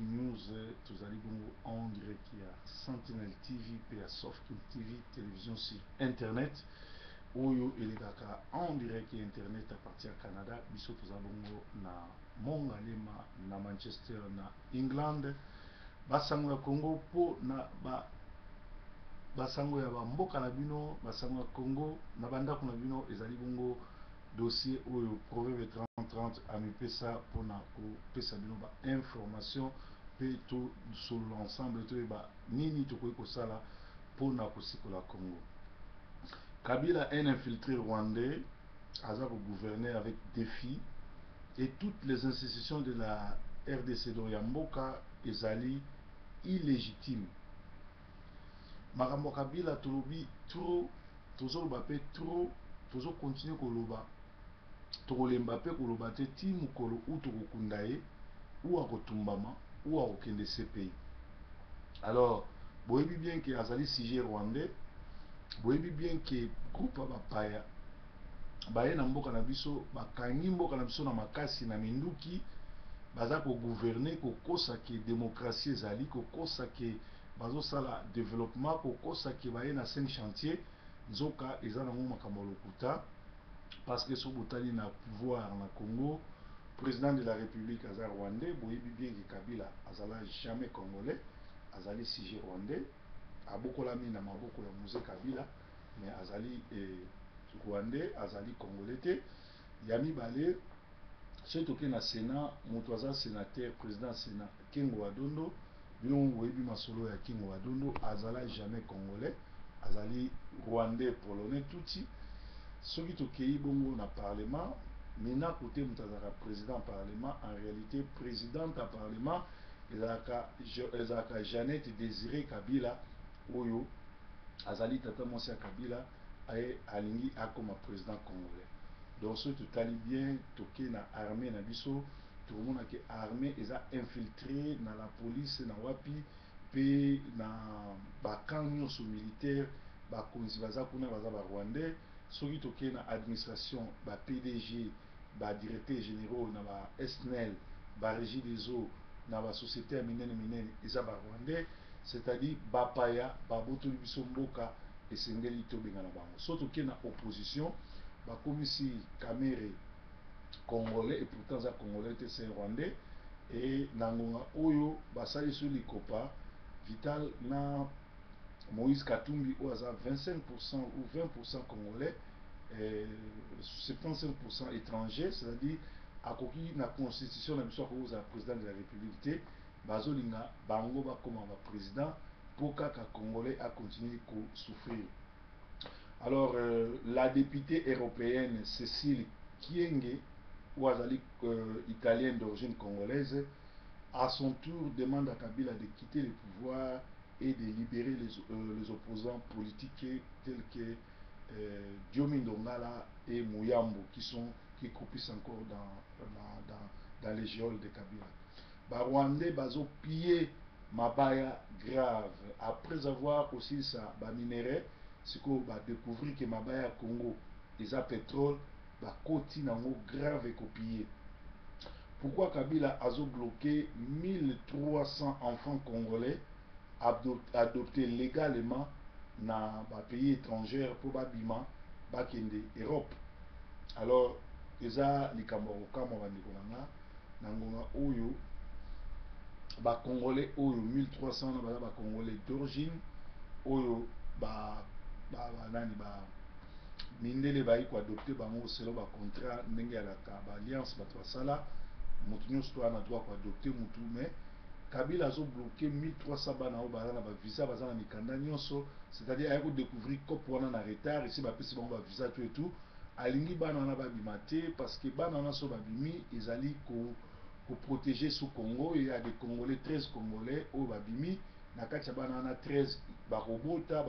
news tozali bongo en direct ya Sentinel TV pe ya Softkill TV télévision sur internet oyo elekaka en direct ya internet à partir ya Canada. Biso toza bongo na Mongalema na Manchester na England, basango ya Congo po na basango ya bamboka na bino, basango ya Congo na bandako na bino ezali bongo dossier oyo Proverbe 30-30 amipesa pona kopesa bino ba information pe tout sur l'ensemble to ba nini tokoki kosala pona kosikola Congo. Kabila, un infiltré rwandais, aza gouverner avec défi et toutes les institutions de la RDC do Yamboka ezali illégitime. Makambo Kabila tolobi trop, tozoloba pe trop, tozo continuer koloba. Tokolemba pe koloba te ti mokolo ou tokokunda ye ou akotumbama ou akokende CPI. Alors, boyebi bien que azali sujet rwandais, boyebi bien que groupe bapaya baye na mboka na biso bakangi mboka na biso na makasi na minduki, baza ko gouverner kokosa ke démocratie ezali, kokosa ke bazosala développement, kokosa ke baye na 5 chantier nzoka eza nango makambo lokuta. Parce que sur botali na pouvoir na Congo, président de la République aza rwandais, boyebi bien que Kabila azala jamais congolais, azali sujet rwandais, abokolami na maboko ya Mose Kabila, mais azali rwandais, azali congolais te. Yami Balé, c'est toké na Sénat, moto aza sénateur, président Sénat, Kengo Adondo, bino boyebi masolo ya Kengo Adondo, azala jamais congolais, azali rwandais, polonais, touti. Soki tokei bongo na parlement, mina côté mutazaka président parlement, en réalité présidente à parlement ezaka Jeannette Désiré Kabila oyo azali tata mwasi ya Kabila aye alingi akoma président congolais. Donc soki totali bien toke na armée na biso tokomona ke armée eza infiltré na la police na wapi pe na bakamp nyonso militaire bakonzi baza kuna baza ba rwandais. Soki toke na administration ba PDG ba directeur généraux na ba SNEL ba régie des eaux na ba société ya minene eza ba rwandais, c'est-à-dire bapaya babotoli biso mboka esengeli tobenga na bango. So toke na opposition bakomisi Kamere congolais et pourtant za congolais te, c'est rwandais, et na ngonga oyo basali sur likopa Vital na Moïse Katumbi ou à 25% ou 20% congolais, 75% étrangers, c'est-à-dire à koki na constitution na biso ko za président de la République, bazolinga bango ba comme président pour kaka congolais a continuer à souffrir. Alors la députée européenne Cécile Kyenge ou azali italienne d'origine congolaise, à son tour demande à Kabila de quitter le pouvoir et de libérer les opposants politiques tels que Diomi Ndongala et Mouyambo qui croupissent encore dans les geôles de Kabila. Rwandais bazo pillé mabaya grave après avoir aussi ça minerai, c'est qu'on va découvrir que mabaya Congo ils a pétrole ba koti nango grave et copié. Pourquoi Kabila a bloqué 1300 enfants congolais adoptés légalement dans les pays étrangers pour babima bakende Europe? Alors eza likambo kama bandiko na ngonga oyo ba congolais oyo 1300 na ba congolais d'origine oyo nani mindele bayi ko adopter bango selon ba contrat ndenge ya la alliance bato basala mutu nyonso to ana droit ko adopter mutu, mais Kabila a bloqué 1300 bana o baza na ba visa baza na mikanda nyonso, c'est-à-dire ayako découvrir cop wana na retard ici ba pesi bango ba visa tout et tout, alingi bana na ba bimate parce que bana na so ba bimi ezali ko protéger sous Congo. Il y a des Congolais, 13 Congolais au babimi na kati bana na 13 ba robota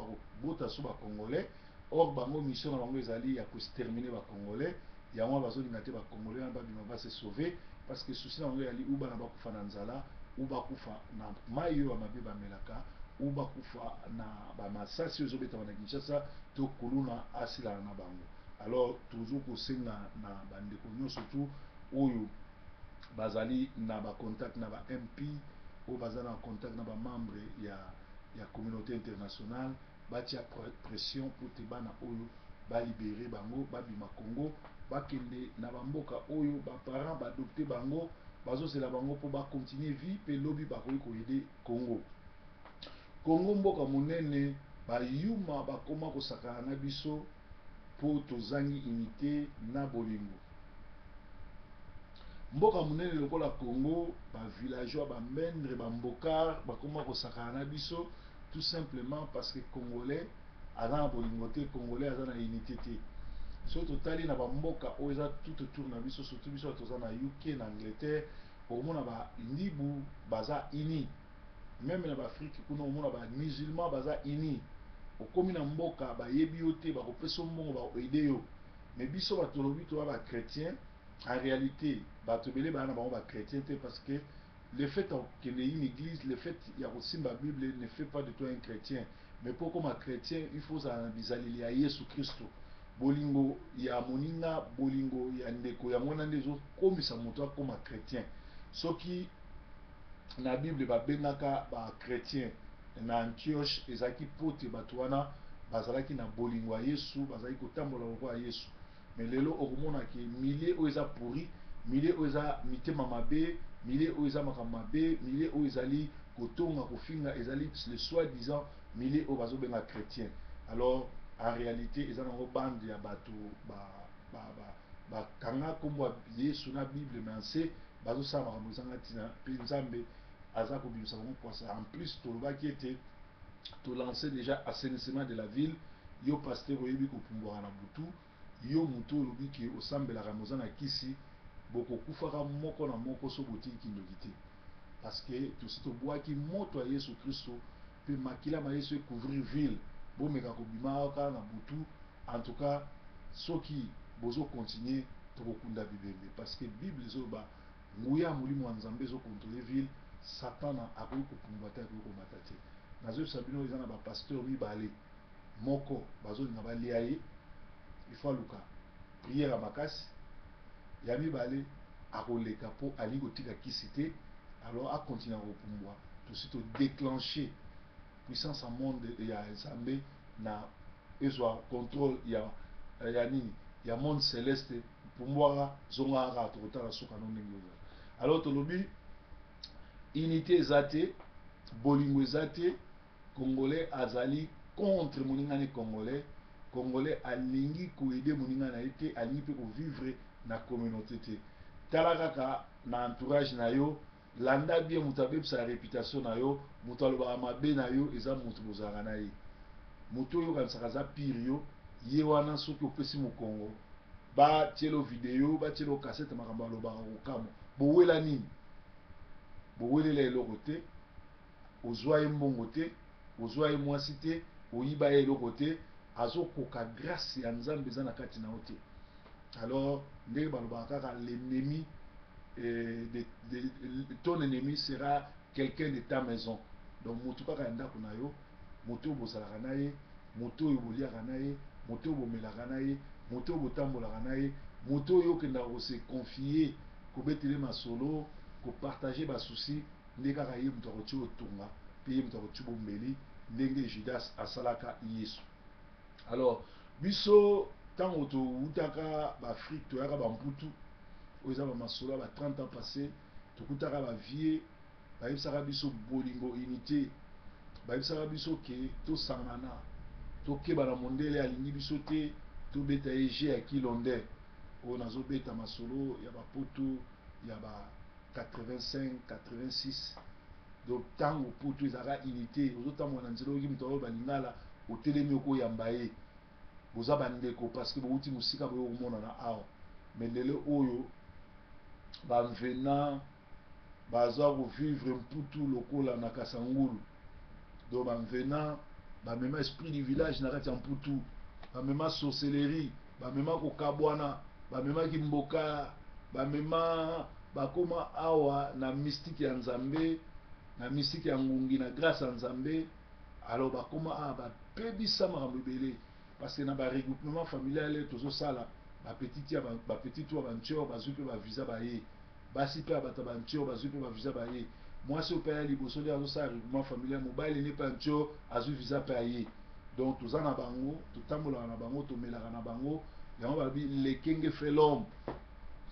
sous ba Congolais. Or bango mission na bango ezali ya ko exterminer ba Congolais. Ya mwa bazo lingate ba Congolais na ba bima va se sauver parce que souci na bango yali ou bana ba kufa na nzala ou ba kufa na mayo ya mabe ba melaka ou ba kufa na ba masasi ozo beta na Kinshasa to kuluna asila na bango. Alors toujours ko senga na bandeko nyonso surtout oyo bazali na ba contact na ba MP au bazar en contact na ba membre ya communauté internationale batia pression pour te bana oyo ba libérer bango babima Congo bakende na bamboka oyo ba parents ba adopter bango bazozela bango pour ba continuer vie pe lobi bakoki ko aider Congo. Congo mboka monene bayuma bakoma kosakana na biso po tozangi unité na bolingo. Mboka monene lokola Congo ba villageois ba mendre ba mbokar bakoma kosakana na biso tout simplement parce que Congolais aza na bolingo te, Congolais aza na unité te. So totali na ba mboka oyo eza tout autour na biso, surtout biso toza na UK na Angleterre, omona ba libu baza uni. Même na Afrique kuna omona ba musulmans baza uni. Okomi na mboka ba yebi yo te ba kopesa mbongo ba aider yo. Mais biso bato lobi to ba chrétien en réalité bato belé ba na ba chrétien te parce que le fait que une église, le fait qu'il y a aussi la Bible ne fait pas de toi un chrétien. Mais pour comme un chrétien, il faut s'analyser à Jésus Christ. Bolingo ya moninga, bolingo ya ndeko ya mwana ndezo comme ça montre comme un chrétien. Ce qui na Bible ba bengaka ba chrétien na Antioche ezaki pote batwana bazalaki na bolingo ya Yesu, bazalaki kotambola kwa Yesu. Mais lelo okomona ke milliers o eza pourri, milliers o eza mitema mabe, milliers o eza makambe, milliers o ezali kotonga kofinga ezali le soi-disant milliers o bazo benga chrétien. Alors en réalité eza na bande ya bato ba kanga kombo Yesu na Bible mense bazo sa makambo zanga tina pe nzambe aza ko bimisa ko poisa. En plus tolobaki ete to lancer déjà assainissement de la ville, yo pasteur oyebi ko pumbwa na butu, yo mutu olobi ke osambelaka mozana kisi boko kufaka moko na moko so botiki kindoki te. Parce que tout ce toboaki moto ya Yesu Christo pe makila ma Yesu couvrir ville bo meka ko bimaka na butu. En tout cas soki bozo continuer to kokunda bibembe parce que Bible zo ba nguya mulimo wa Nzambe zo contrôler ville, Satana akoki kopumbata akoki komata te. Nazo sabino ezana ba pasteur mibale moko bazo linga balia ye il faut luka prière makasi ya mibale akoleka po ali kotika kisi te, alors a continuer kopumbwa tout suite déclencher puissance en monde ya Nzambe na ezwa contrôle ya nini ya monde céleste pumbwa zonga ra tokotala soka no ndenge oza. Alors tolobi unité ezate bolingo ezate, Congolais azali contre moningane Congolais, Congolais alingi ko aider moningane na été alingi pe ko vivre na communauté te. Tala kaka na entourage na yo landa bien mutabe sa réputation na yo, mutaloba mabe na yo eza mutu bozanga na ye. Mutu yo kansaka za pire yo ye wana soki opesi mu Congo ba tielo vidéo ba tielo cassette makamba loba okamo bowela nini bowelela eloko te, ozwa ye mbongo te, ozwa ye mwasi te, oyiba ye eloko te, azokoka grâce ya Nzambe eza na kati na yo te. Alors ndenge balobaka kaka l'ennemi ton ennemi sera quelqu'un de ta maison. Donc motu kaka ndako na yo, motu oyo bozalaka na ye, motu oyo boliaka na ye, motu oyo bomelaka na ye, motu oyo botambolaka na ye, motu oyo okendaka kose confier kobetele masolo kopartager basouci, ndenge kaka ye moto akoki otunga pe ye moto akoki bombeli ndenge Judas asalaka Yesu. Alors biso tango toutaka baafrike toyaka bamputu oyo eza bamasolo ba 30 ans passé, tokutaka bavie bayebisaka biso bolingo unité, bayebisaka biso ke tosangana tokeba na mondele alingi biso te, tobeta ege ya kilonde oyo nazobeta masolo ya bapoto ya ba 85 86. Donc tango poto ezaka unité ozotambola na nzela oyoki moto oyo balingala otelemi okoyamba ye boza bandeko parce que bouti musika boyo komonana awa. Mais lelo oyo bamvena baza kovivre mputu lokola na Kasangulu. Donc bamvena bamema esprit du village na kati ya mputu, bamema sorcellerie, bamema kokabwana, bamema kimboka, bamema bakoma awa na mystique ya Nzambe, na mystique ya ngungi na grâce ya Nzambe. Alors bakoma awa bapebisa makambo ebele parce que na ba regroupement familial tozosala bapetiti oyo bantior bazwi mpe bavisa baye, basi mpe bato bantior bazwi mpe bavisa baye. moi si ope ya liboso nde azosala regroupement familial mobali ne pa ntio azwi visa mpe aye. Donc toza na bango totambolaka na bango tomelaka na bango yango balobi lekenge fait l'homme.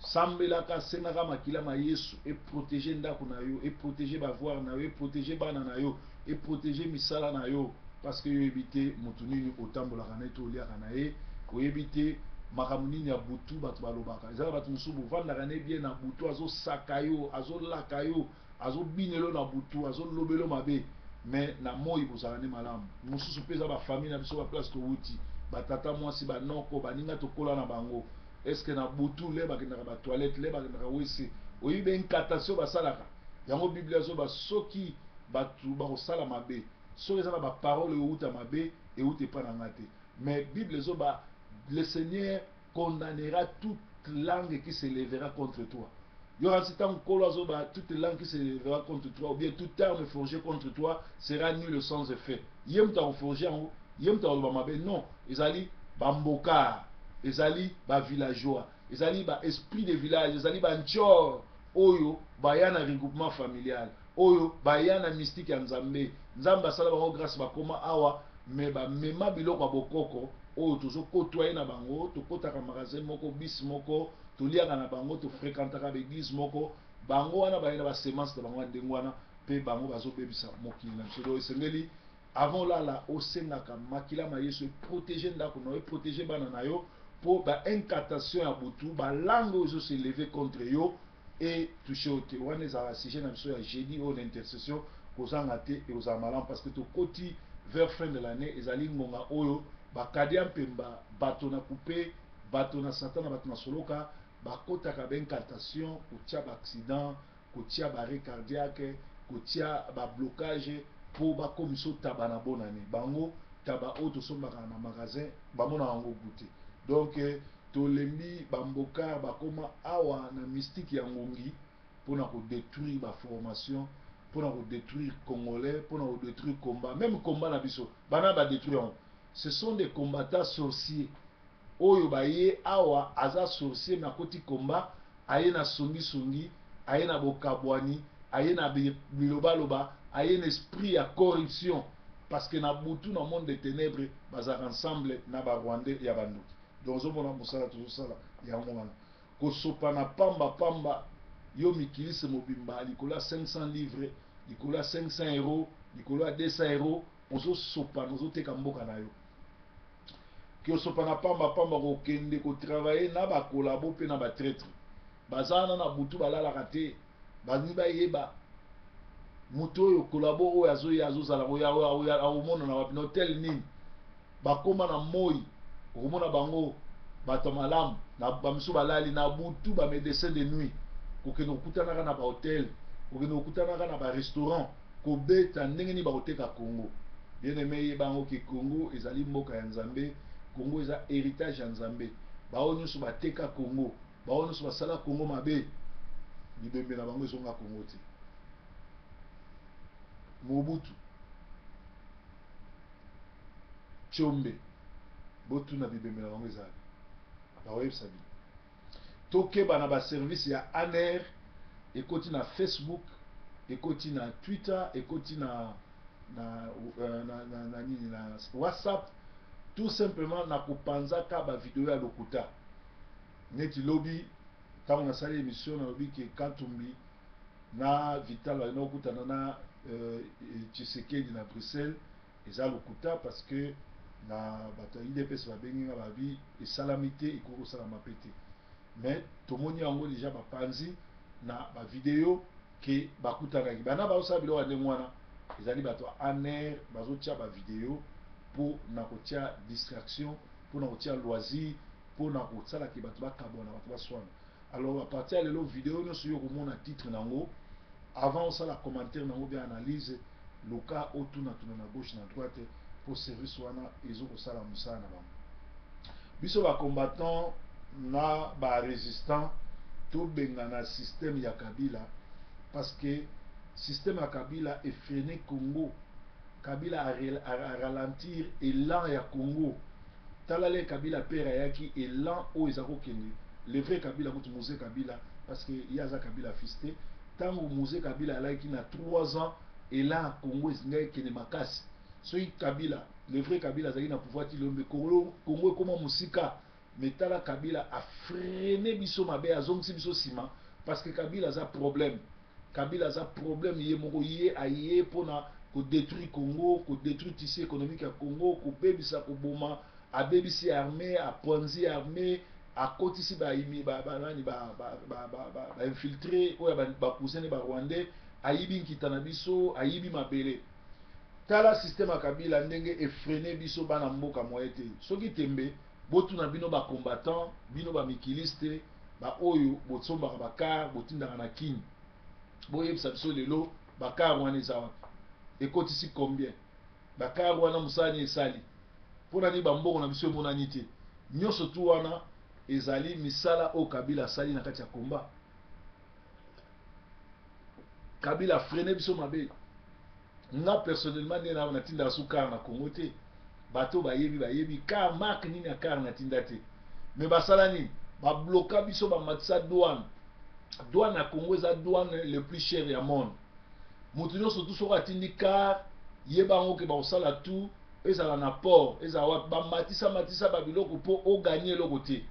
Sambelaka asengaka makila ma Yesu eprotege ndako na yo, eprotege bavoire na yo, eprotege bana na yo, eprotege misala na yo, parce que yo yebi te motu nini otambolaka na ye to oliaka na ye, oyebi te makambo nini ya butu bato balobaka. Ezala bato mosusu bovandaka na ye bien na butu azosaka yo, azolaka yo, azobinelo na butu, azolobelo mabe, mais na moi bozala ne malamu. Mosusu mpe eza bafamille na biso baplace towuti, batata mwasi banoko baninga tokola na bango. Est-ce que na butu le bakendaka ba toilette le bakendaka wese oyibe incatation basalaka yango Bible azoba soki batu bakosala mabe soki eza na ba parole euta mabe euta epa na ngate. Mais Bible azoba le Seigneur condamnera toute langue qui se lèvera contre toi. Il y aura un temps où toute langue qui se lèvera contre toi, ou bien toute arme forgée contre toi sera nulle sans effet. Yem ta forgé en haut, yem ta mabe non, ezali bamboka. Ezali ba villageois, ezali ba esprit de village, ezali ba nchor oyo bayana regroupement familial, oyo bayana mystique ya Nzambe. Nzambe asala bango grâce bakoma awa me ba mema biloko bokoko oyo tozo kotoyer na bango, tokotaka magasin moko bis moko, toliaka na bango, to fréquentaka l'église moko, bango wana bayana ba semence de bango ndengwana pe bango bazo bebisa mokili na biso. Esengeli avant là osengaka makila ma Yesu protéger ndako na yo, protéger bana na yo pour ba incantation ya butu ba langue ozo se lever contre yo et toucher au te wana ezala sujet na biso ya jeudi au l'intercession kozanga te et ozala malamu parce que tokoti vers fin de l'année ezali ngonga oyo bakadia mpemba bato na coupe bato na satan na bato na soloka bakotaka ba incantation kotia ba accident kotia ba arrêt cardiaque kotia ba blocage pour bakomiso taba na bonane bango taba oyo tosombaka na magasin bamona yango goûter. Donc tolembi bamboka bakoma awa na mystique ya ngongi pona ko détruire ba formation, pona ko détruire congolais, pona ko détruire combat, même combat na biso bana ba détruire. Ce sont des combattants sorciers oyo baye awa aza sorcier na koti combat aye na songi songi, aye na bokabwani, aye na biloba loba, aye na esprit ya corruption parce que na butu na monde des ténèbres bazar ensemble na ba Rwandais ya bandu. Donc ozomona mosala tozosala yango wana kosopa na pamba yo mikilise mobimba likolo ya 500 livres, likolo ya 500 euros, likolo ya 200 euros, ozosopa ozoteka mboka na yo ki osopa na pamba kokende kotravailler na bakolabo mpe na batraître bazana na butu balalaka te bazini bayeba moto oyo kolabo oyo azoya azozala aomona na wapi na hotel nini bakoma na moi okomona bango bato malamu na bamiso balali na butu ba médecin de nuit kokende kokutanaka na bahotel kokende kokutanaka na barestaurant kobeta ndenge nini bakoteka Congo. Bien aimé yebango ke Congo ezali mboka ya Nzambe, Congo eza héritage ya Nzambe. Bao nyonso bateka Congo, bao nyonso basala Congo mabe, libembe na bango ezonga Congo te. Mobutu Tshombe botu na bibembe na bango ezali baoyebisa bi tokeba na baservice ya ANR ekoti na Facebook, ekoti na Twitter, ekoti na WhatsApp, tout simplement na kopanzaka ba video ya lokuta neti lobi tango na sali émission na lobi ke Katumbi na Vital na okutana na Tshisekedi na Bruxelles eza lokuta parce que na bato IDPS babengi nga babi esalamite ekoko salama pete mais tomoni yango déjà bapanzi na ba video ke bakutanaki bana baosala biloko ndenge wana ezali bato ANR bazotia ba video pour na kotia distraction, pour na kotia loisir, pour na kosala ki bato bakabona bato baswana. Alors à partir ya lelo vidéo nyonso yo komona titre nango avant osala commentaire nango bien analyse loka otuna tuna na gauche na droite pour service wana ezo kosala mosala na bango. Biso ba combattant na ba résistant to benga na système ya Kabila parce que système ya Kabila effréné Congo. Kabila a ralentir élan ya Congo. Talale Kabila père yaki élan o ezako kende. Le vrai Kabila mutu Mose Kabila parce que yaza Kabila fisté. tango Mose Kabila alaki na 3 ans et là Congo esingai kene makasi soki Kabila le vrai Kabila azali na pouvoir ti lombe Congo ekoma musika mais tala Kabila a freiné biso mabe azongisi biso sima parce que Kabila aza problème ye moko ye aye pona ko détruire Congo, ko détruire tissu économique ya Congo, ko bebisa ko boma abebisi armée aponzi armée akotisi ba imi ba infiltré oya ba cousin ba rwandais ayibi nkitana biso ayibi mabele tala système ya Kabila ndenge effréné biso bana mboka moye te soki tembe botuna bino ba combattant bino ba mikiliste ba oyo botsombaka bakar botindaka na kini boyebisa biso lelo bakar wana eza wana ekotisi combien bakar wana mosani esali mpona ni bambongo na biso emonani te nyonso tu wana ezali misala oyo Kabila asali na kati ya komba. Kabila freine biso mabe nga personnellement nde natindaka so kar na Congo te bato bayebi car marque nini ya kar natinda te mais basala nini babloka biso bamatisa douane ya Congo eza douane le plus cher ya monde moto nyonso tu soko atindi car yeba yango ke bakosala tout ezala na port ezala wapi bamatisa babiloko mpo oganye eloko te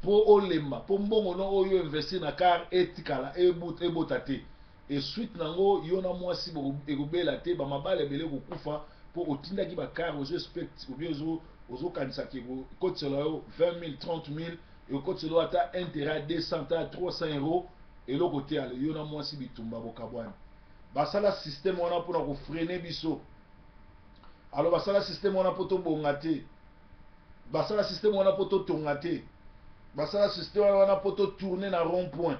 mpo olemba mpo mbongo no oyo investir na car etikala ebota te et suite nango yo na mwasi ekobela te bamabala ebele kokufa mpo otindaki bakar ozo expect obie ozokanisaki ekotisela yo 20 000 30 000 ekotisela yo ata intérêt 200 ata 300 euros eloko te ale yo na mwasi bitumba bokabwani basala système wana mpona kofrene biso alors basala système wana mpo tobonga te basala système wana mpo totonga te basala système wana mpo totourne na rond point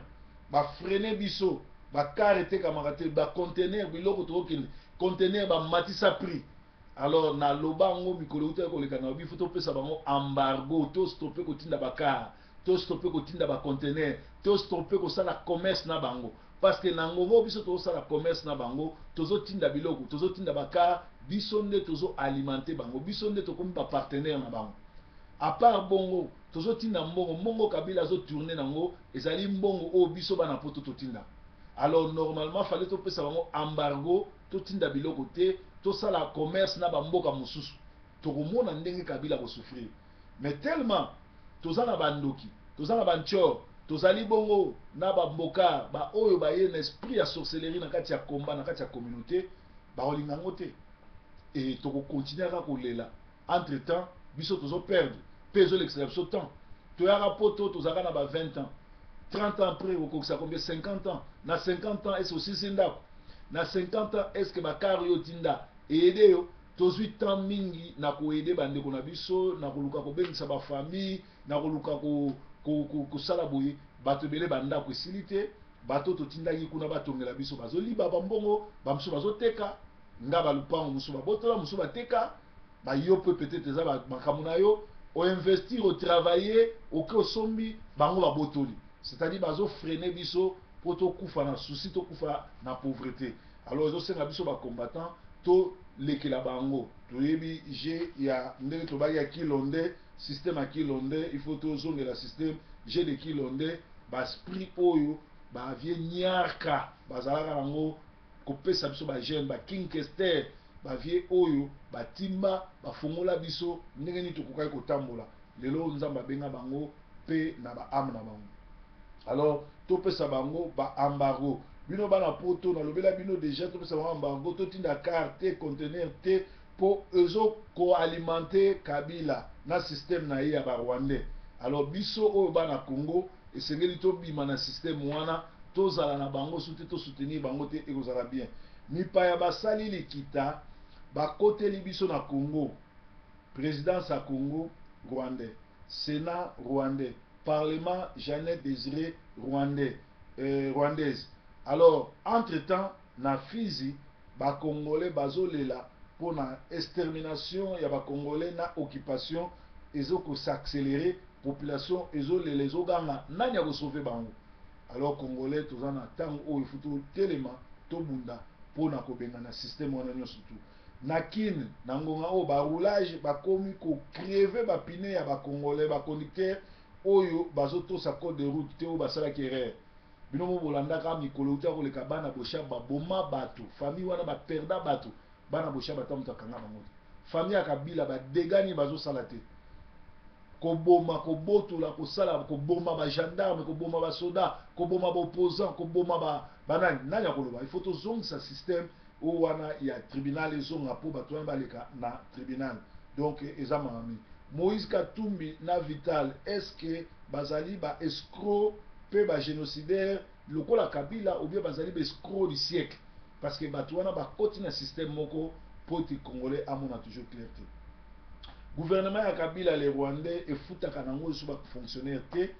bafrene biso bakar etekamaka te bacontener biloko tokokende contener bamatisa prix alors naloba yango mikolo uta koleka na bifo topesa bango embargo tostope kotinda bakar tostope kotinda bacontener tostope kosala commerce na bango parce que na ngongo biso tozosala commerce na bango tozotinda biloko tozotinda bakar biso nde tozoalimente bango biso nde tokomi bapartenaire na bango à part bongo tozotinda mbongo Kabila azotourne nango ezali mbongo oyo biso bana poto totinda alors normalement fallait topesa bango embargo totinda biloko te tosala commerce na bamboka mosusu tokomona ndenge Kabila kosouffrir mais tellement toza na bandoki toza na banchor tozali bongo na bamboka ba oyo baye na esprit ya sorcellerie na kati ya komba na kati ya communauté bakolinga ngo te et tokokontinue kaka kolela entre temps biso tozoperdre mpe ezolekisaka biso temps toyaka poto tozalaka na ba 20 ans 30 ans après okokisa combien 50 ans na 50 ans est-ce osisi ndako na 50 ans est-ce que bakar yo tinda eyede yo tozwi temps mingi na koyede bandeko na biso na koluka kobengisa bafamille na koluka kosala boye bato ebele bandako esili te bato totindaki kuna batongela biso bazoliba bambongo bamosusu bazoteka nga balupango mosusu babotola mosusu bateka bayo mpe peut-être eza makambo na yo oinvestir otravailler oke osombi bango babotoli c'est-à-dire bazofrene biso mpo tokufa na souci tokufa na pauvreté alors ezosenga biso bacombattant tolekela bango toyebi je ya ndenge tobaki ya kilonde système ya kilonde il faut tozongela système je de kilonde basprit oyo bavie nyarka bazalaka nango kopesa biso bagene bakinkester bavie oyo batimba bafongola biso ndenge nini tokokaki kotambola lelo nzambe abenga bango mpe na baame na bango alors topesa bango baembargo bino bana poto nalobela bino déjà topesa bango embargo totinda car te conteneur te mpo ezokoalimente Kabila na système na ye ya barwandais alors biso oyo bana Congo esengeli tobima na système wana tozala na bango so te tosoutenir bango te ekozala bien mipaya basali likita bakoteli biso na Congo présidence ya Congo rwandais sénat rwandais parlement Jeannette Désiré rwandais rwandaise alors entre temps na Fizi bakongolais bazolela pona extermination ya bakongolais na occupation ezokosaaccélérer population ezolela ezoganga nani akosauve bango alors congolais toza na ntango oyo futu telema tobunda mpona kobenga na système wana nyonso tu na kine na ngonga oyo baroulage bakomi kocreve bapine ya bacongolais baconducteur oyo bazotosa code de route te oyo basalaki erreur bino mo bolanda ka mikolo uta ko leka bana bosha ba boma bato famille wana ba perda bato bana bosha bata muta kanga bango famille ya Kabila ba dégani bazo salate koboma kobotola kosala koboma ba gendarme koboma ba soda koboma ba opposant koboma ba banani nani akoloba il faut tozongisa système o wana ya tribunal ezonga po bato wana baleka na tribunal donc eza mamami Moïse Katumbi na Vital est-ce que bazali ba escroc pe ba génocidaire lokola Kabila ou bien bazali ba escroc du siècle parce que bato wana bakoti na système moko po ti congolais amona toujours clarté gouvernement ya Kabila les Rwandais efutaka nango so ba fonctionnaire te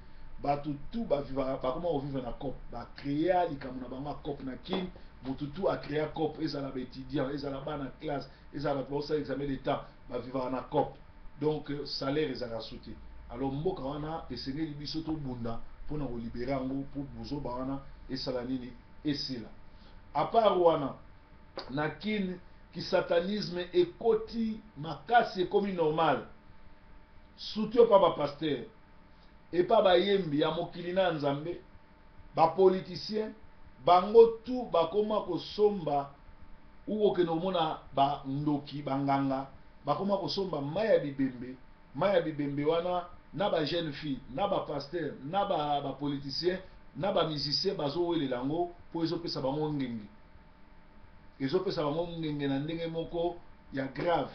bato tout ba vivre ba comment vivre na COP ba créer likambo na bango COP na kin mutu tout a créé COP ezala ba étudiant ezala bana classe ezala ba ça examen d'état ba vivre na COP donc salaire ezala sauté alors mboka wana esengeli biso to bunda pona ko libérer ngo pour bozo ba wana esala nini esila à part wana na kin ki satanisme ekoti makasi ekomi normal surtout pa ba pasteur et pa ba yembi ya mokili na nzambe ba politicien bango tout bakoma kosomba ou okende omona ba ndoki banganga bakoma kosomba maya bibembe wana na ba jeune fille na ba pasteur na ba politicien na ba musicien bazowelela yango po ezopesa bango ngenge ezopesa bango ngenge na ndenge moko ya grave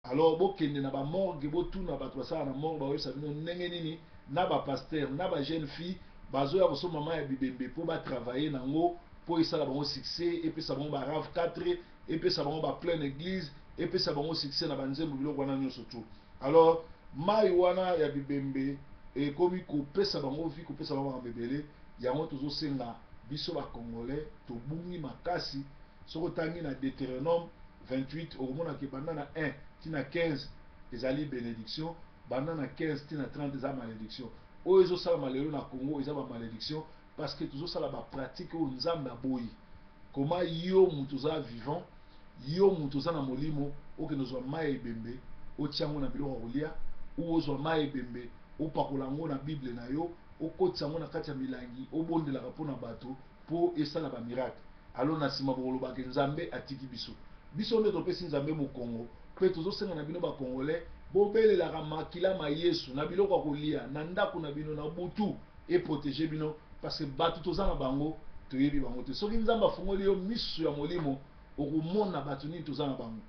alors bokende na ba morgue botuna bato basala na morgue baoyebisa bino ndenge nini na ba pasteur na ba jeune fille bazoya kosomba maya bibembe po batravaille nango po esala bango succès epesa bango ba rave 4 epesa bango ba pleine église epesa bango succès na banzembo biloko wana nyonso tu alors mai wana ya bibembe ekomi kopesa bango vi kopesa bango bamebele yango tozosenga biso bakongolais tobungi makasi soki otangi na Deutéronome 28 okomonaki banda na 1 tina 15 ezali bénédiction banda na 15 tina 30 eza malédiction oyo ezosalama lelo na Congo eza bamalédiction parce que tozosala bapratique oyo nzambe aboyi koma yo mutu oza vivant yo mutu oza na molimo okende ozwa mai ebembe otia yango na biloko ya kolia ou ozwa mai ebembe opakola yango na bible na yo okotisa yango na kati ya milangi obondelaka mpona bato mpo esala bamiracle alo na nsima bokolobaka nzambe atiki biso nde topesi nzambe mokongo mpe tozosenga na bino bakongolais bobelelaka makila ma yesu na biloko ya kolia na ndako na bino na butu eprotege bino parce que bato toza na bango toyebi bango te soki nzambe afungoli yo miso ya molimo okomona bato nini toza na bango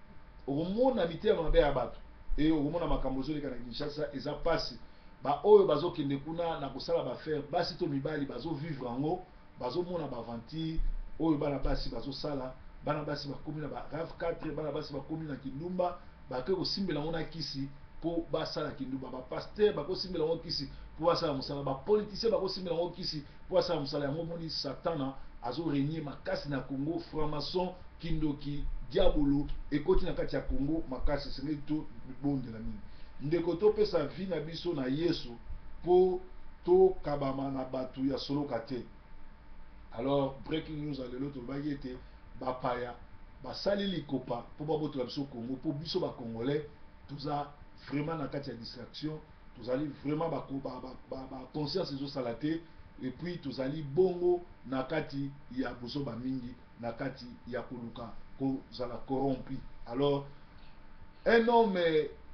okomona mitema mabe ya bato e okomona makambo ezoleka na Kinshasa eza pasi baoyo bazokende kuna na kosala bafere basi to mibali bazovivre yango bazomona baventure oyo bana basi bazosala bana basi bakomi na ba rave 4 bana basi bakomi na kindumba bake kosimbela yango na kisi mpo basala kindumba bapaster bakosimbela yango kisi mpo basala mosala bapoliticien bakosimbela yango kisi mpo basala mosala yango moni satana azorenie makasi na Congo franc-maçon kindoki diabolo ekoti na kati ya Congo makasi esengeli to bondela mingi ndeko topesa vi na biso na Yesu mpo tokabama na bato ya soloka te. Alors breaking news alelo tolobaki ete bapaya basali likopa mpo babotola biso Congo mpo biso bakongolais toza vraiment na kati ya distraction tozali vraiment conscience ezosala te et puis tozali bongo na kati ya bozoba mingi na kati ya koluka kozala corrompu. Alors un homme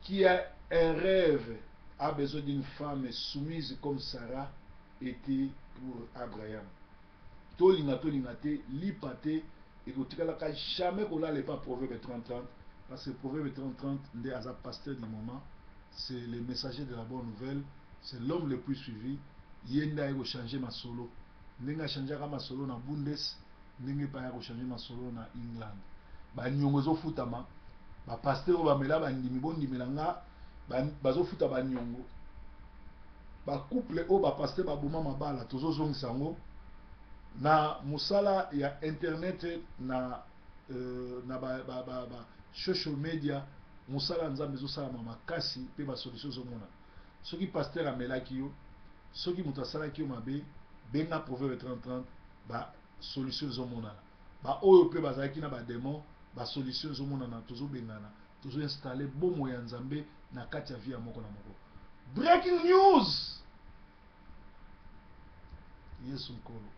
qui a un rêve a besoin d'une femme soumise comme Sarah était pour Abraham. Tolinga te lipa te ekotikalaka jamais kolala pas proverbe 30-30 parce que proverbe 30-30 nde aza pasteur du moment, c'est le messager de la bonne nouvelle, c'est l'homme le plus suivi. Yenda eko changer masolo ndenge changeaka masolo na Bundes ndenge pa eko changer masolo na England ba nyongo ezofutama ba pasteur ba mela ba ndimi bondimela nga bazofuta ba nyongo ba couple o ba pasteur ba boma mabala tozozongisa ngo na musala ya internet na social media musala nzambe ezosala makasi pe ba solution zomona soki pasteur amelaki yo soki mutu asalaki yo mabe benga proverbe 30-30 ba solution ezomonana ba oyo pe bazalaki na ba démon ba solution ezomonana tozobengana tozoinstalle bomo ya nzambe na kati ya vie ya moko na moko. Breaking news yesu nkolo